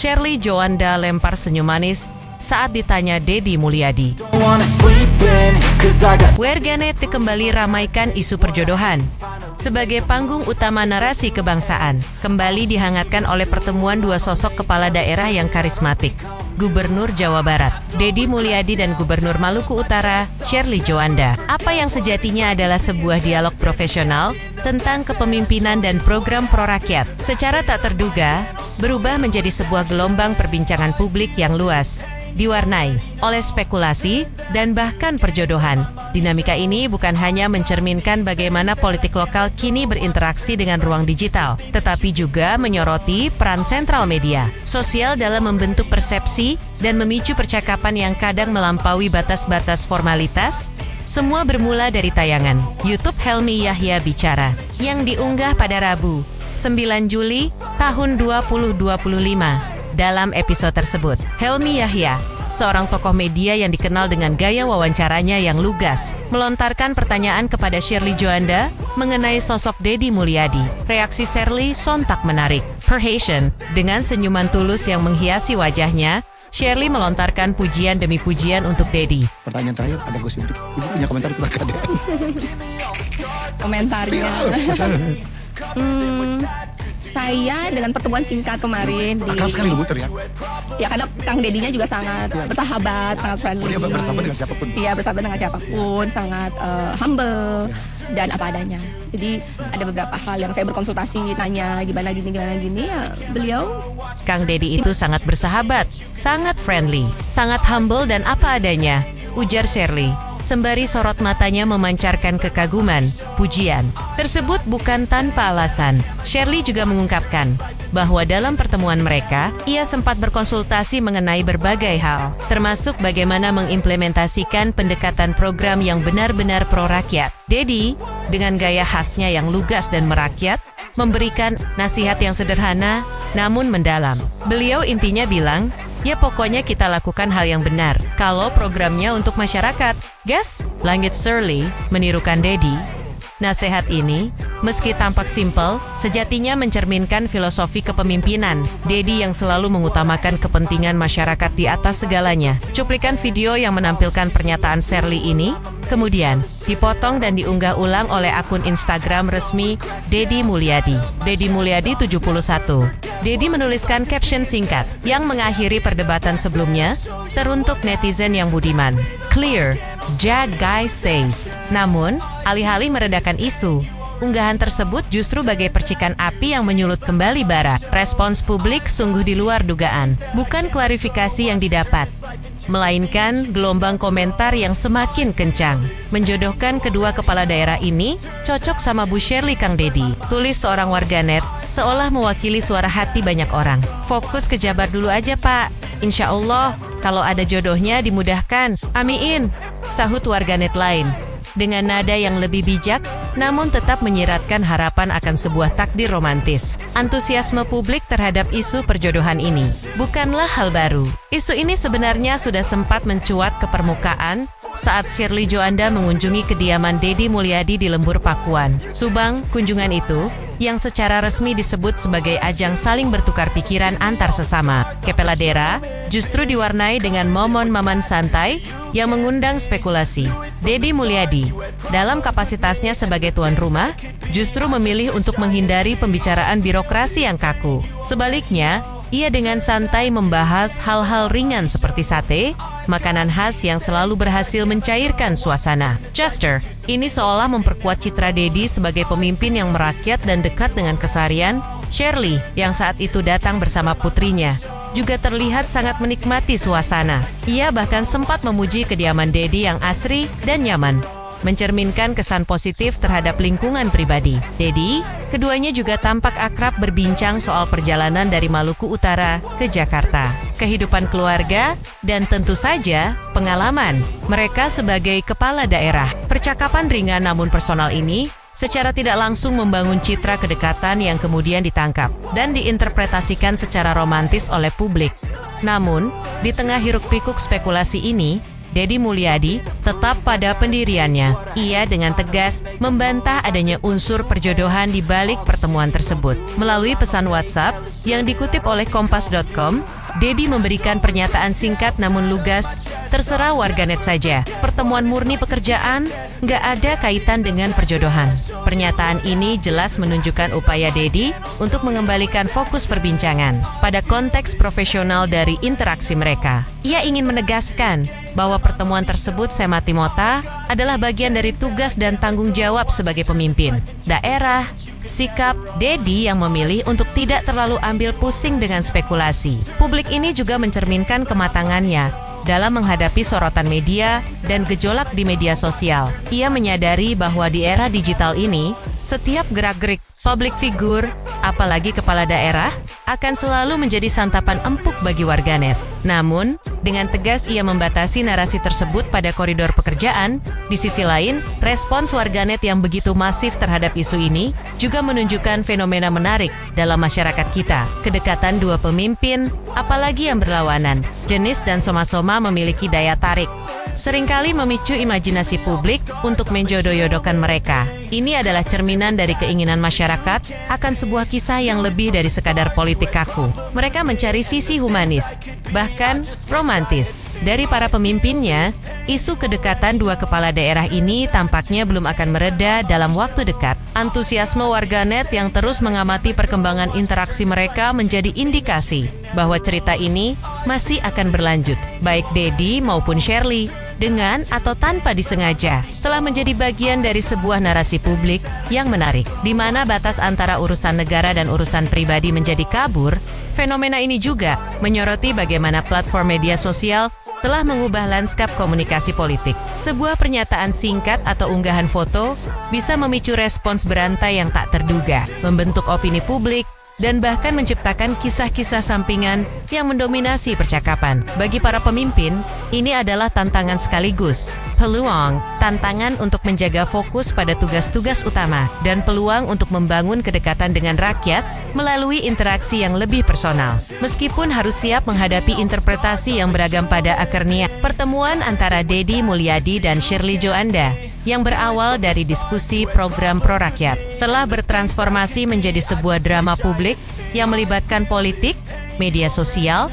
Shirley Joanda lempar senyum manis saat ditanya Deddy Mulyadi. Warganet kembali ramaikan isu perjodohan. Sebagai panggung utama narasi kebangsaan, kembali dihangatkan oleh pertemuan dua sosok kepala daerah yang karismatik. Gubernur Jawa Barat, Deddy Mulyadi, dan Gubernur Maluku Utara, Shirley Joanda. Apa yang sejatinya adalah sebuah dialog profesional tentang kepemimpinan dan program pro-rakyat. Secara tak terduga, berubah menjadi sebuah gelombang perbincangan publik yang luas, diwarnai oleh spekulasi dan bahkan perjodohan. Dinamika ini bukan hanya mencerminkan bagaimana politik lokal kini berinteraksi dengan ruang digital, tetapi juga menyoroti peran sentral media sosial dalam membentuk persepsi dan memicu percakapan yang kadang melampaui batas-batas formalitas. Semua bermula dari tayangan YouTube Helmy Yahya Bicara yang diunggah pada Rabu, 9 Juli tahun 2025. Dalam episode tersebut, Helmy Yahya, seorang tokoh media yang dikenal dengan gaya wawancaranya yang lugas, melontarkan pertanyaan kepada Shirley Joanda mengenai sosok Deddy Mulyadi. Reaksi Shirley sontak menarik. Perhatian, dengan senyuman tulus yang menghiasi wajahnya, Shirley melontarkan pujian demi pujian untuk Deddy. Pertanyaan terakhir, ada gosip. Ibu punya komentar tentang keadaan? Komentarnya. Saya dengan pertemuan singkat kemarin Akrab sekali Bu terlihat. Ya karena Kang Dedinya juga sangat bersahabat, sangat friendly. Dia bersahabat dengan siapapun. Iya, bersahabat dengan siapapun, sangat humble dan apa adanya. Jadi ada beberapa hal yang saya berkonsultasi, nanya gimana gini ya beliau. Kang Deddy itu sangat bersahabat, sangat friendly, sangat humble dan apa adanya, ujar Shirley, sembari sorot matanya memancarkan kekaguman, pujian. Tersebut bukan tanpa alasan. Shirley juga mengungkapkan bahwa dalam pertemuan mereka, ia sempat berkonsultasi mengenai berbagai hal, termasuk bagaimana mengimplementasikan pendekatan program yang benar-benar pro-rakyat. Deddy, dengan gaya khasnya yang lugas dan merakyat, memberikan nasihat yang sederhana namun mendalam. Beliau intinya bilang, ya pokoknya kita lakukan hal yang benar. Kalau programnya untuk masyarakat, gas, langit Shirley, menirukan Deddy. Nasihat ini, meski tampak simpel, sejatinya mencerminkan filosofi kepemimpinan Deddy yang selalu mengutamakan kepentingan masyarakat di atas segalanya. Cuplikan video yang menampilkan pernyataan Shirley ini kemudian dipotong dan diunggah ulang oleh akun Instagram resmi Deddy Mulyadi. Deddy Mulyadi 71. Deddy menuliskan caption singkat yang mengakhiri perdebatan sebelumnya, teruntuk netizen yang budiman. Clear, Jag Guy says. Namun, alih-alih meredakan isu, unggahan tersebut justru bagai percikan api yang menyulut kembali bara. Respons publik sungguh di luar dugaan. Bukan klarifikasi yang didapat, melainkan gelombang komentar yang semakin kencang. Menjodohkan kedua kepala daerah ini cocok sama Bu Shirley Kang Deddy. Tulis seorang warganet, seolah mewakili suara hati banyak orang. Fokus ke Jabar dulu aja Pak. Insya Allah, kalau ada jodohnya dimudahkan. Amin, sahut warganet lain. Dengan nada yang lebih bijak, namun tetap menyiratkan harapan akan sebuah takdir romantis. Antusiasme publik terhadap isu perjodohan ini bukanlah hal baru. Isu ini sebenarnya sudah sempat mencuat ke permukaan saat Shirley Joanda mengunjungi kediaman Deddy Mulyadi di Lembur Pakuan, Subang. Kunjungan itu, yang secara resmi disebut sebagai ajang saling bertukar pikiran antar sesama kepala daerah, justru diwarnai dengan momen-momen santai yang mengundang spekulasi. Deddy Mulyadi, dalam kapasitasnya sebagai tuan rumah, justru memilih untuk menghindari pembicaraan birokrasi yang kaku. Sebaliknya, ia dengan santai membahas hal-hal ringan seperti sate, makanan khas yang selalu berhasil mencairkan suasana. Gesture ini seolah memperkuat citra Deddy sebagai pemimpin yang merakyat dan dekat dengan keseharian. Shirley, yang saat itu datang bersama putrinya, juga terlihat sangat menikmati suasana. Ia bahkan sempat memuji kediaman Deddy yang asri dan nyaman, mencerminkan kesan positif terhadap lingkungan pribadi. Deddy, keduanya juga tampak akrab berbincang soal perjalanan dari Maluku Utara ke Jakarta, kehidupan keluarga, dan tentu saja pengalaman mereka sebagai kepala daerah. Percakapan ringan namun personal ini secara tidak langsung membangun citra kedekatan yang kemudian ditangkap dan diinterpretasikan secara romantis oleh publik. Namun, di tengah hiruk-pikuk spekulasi ini, Deddy Mulyadi tetap pada pendiriannya. Ia dengan tegas membantah adanya unsur perjodohan di balik pertemuan tersebut. Melalui pesan WhatsApp yang dikutip oleh Kompas.com, Deddy memberikan pernyataan singkat namun lugas, terserah warganet saja. Pertemuan murni pekerjaan, nggak ada kaitan dengan perjodohan. Pernyataan ini jelas menunjukkan upaya Deddy untuk mengembalikan fokus perbincangan pada konteks profesional dari interaksi mereka. Ia ingin menegaskan bahwa pertemuan tersebut semati mota adalah bagian dari tugas dan tanggung jawab sebagai pemimpin daerah. Sikap Deddy yang memilih untuk tidak terlalu ambil pusing dengan spekulasi. Publik ini juga mencerminkan kematangannya dalam menghadapi sorotan media dan gejolak di media sosial. Ia menyadari bahwa di era digital ini, setiap gerak-gerik publik figur, apalagi kepala daerah, akan selalu menjadi santapan empuk bagi warganet. Namun, dengan tegas ia membatasi narasi tersebut pada koridor pekerjaan. Di sisi lain, respons warganet yang begitu masif terhadap isu ini juga menunjukkan fenomena menarik dalam masyarakat kita. Kedekatan dua pemimpin, apalagi yang berlawanan, jenis dan soma-soma memiliki daya tarik. Seringkali memicu imajinasi publik untuk menjodoh-jodohkan mereka. Ini adalah cerminan dari keinginan masyarakat akan sebuah kisah yang lebih dari sekadar politik kaku. Mereka mencari sisi humanis, bahkan romantis. Dari para pemimpinnya, isu kedekatan dua kepala daerah ini tampaknya belum akan mereda dalam waktu dekat. Antusiasme warganet yang terus mengamati perkembangan interaksi mereka menjadi indikasi bahwa cerita ini masih akan berlanjut. Baik Deddy maupun Shirley, dengan atau tanpa disengaja, telah menjadi bagian dari sebuah narasi publik yang menarik, di mana batas antara urusan negara dan urusan pribadi menjadi kabur. Fenomena ini juga menyoroti bagaimana platform media sosial telah mengubah lanskap komunikasi politik. Sebuah pernyataan singkat atau unggahan foto bisa memicu respons berantai yang tak terduga, membentuk opini publik, dan bahkan menciptakan kisah-kisah sampingan yang mendominasi percakapan. Bagi para pemimpin, ini adalah tantangan sekaligus peluang, tantangan untuk menjaga fokus pada tugas-tugas utama, dan peluang untuk membangun kedekatan dengan rakyat melalui interaksi yang lebih personal. Meskipun harus siap menghadapi interpretasi yang beragam pada akhirnya, pertemuan antara Deddy Mulyadi dan Shirley Joanda yang berawal dari diskusi program pro rakyat telah bertransformasi menjadi sebuah drama publik yang melibatkan politik, media sosial,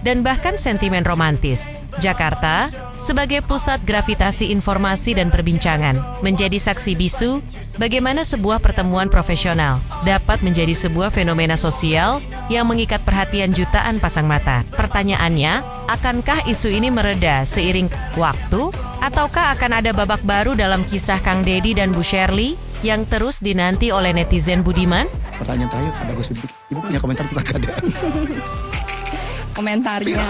dan bahkan sentimen romantis. Jakarta, sebagai pusat gravitasi informasi dan perbincangan, menjadi saksi bisu bagaimana sebuah pertemuan profesional dapat menjadi sebuah fenomena sosial yang mengikat perhatian jutaan pasang mata. Pertanyaannya, akankah isu ini mereda seiring waktu? Ataukah akan ada babak baru dalam kisah Kang Deddy dan Bu Shirley yang terus dinanti oleh netizen budiman? Pertanyaan terakhir, ada gosip dikit. Ibu punya komentar tentang KDN? Komentarnya.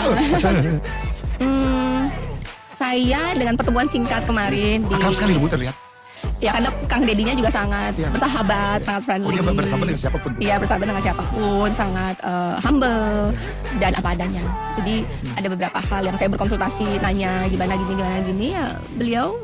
Saya dengan pertemuan singkat kemarin di, Akrab sekali Bu terlihat. ya karena Kang Dedinya juga sangat Ya. bersahabat, sangat friendly. Dia bersahabat dengan siapapun. Iya, bersahabat dengan siapapun, sangat humble dan apa adanya. Jadi ada beberapa hal yang saya berkonsultasi, nanya gimana gini ya beliau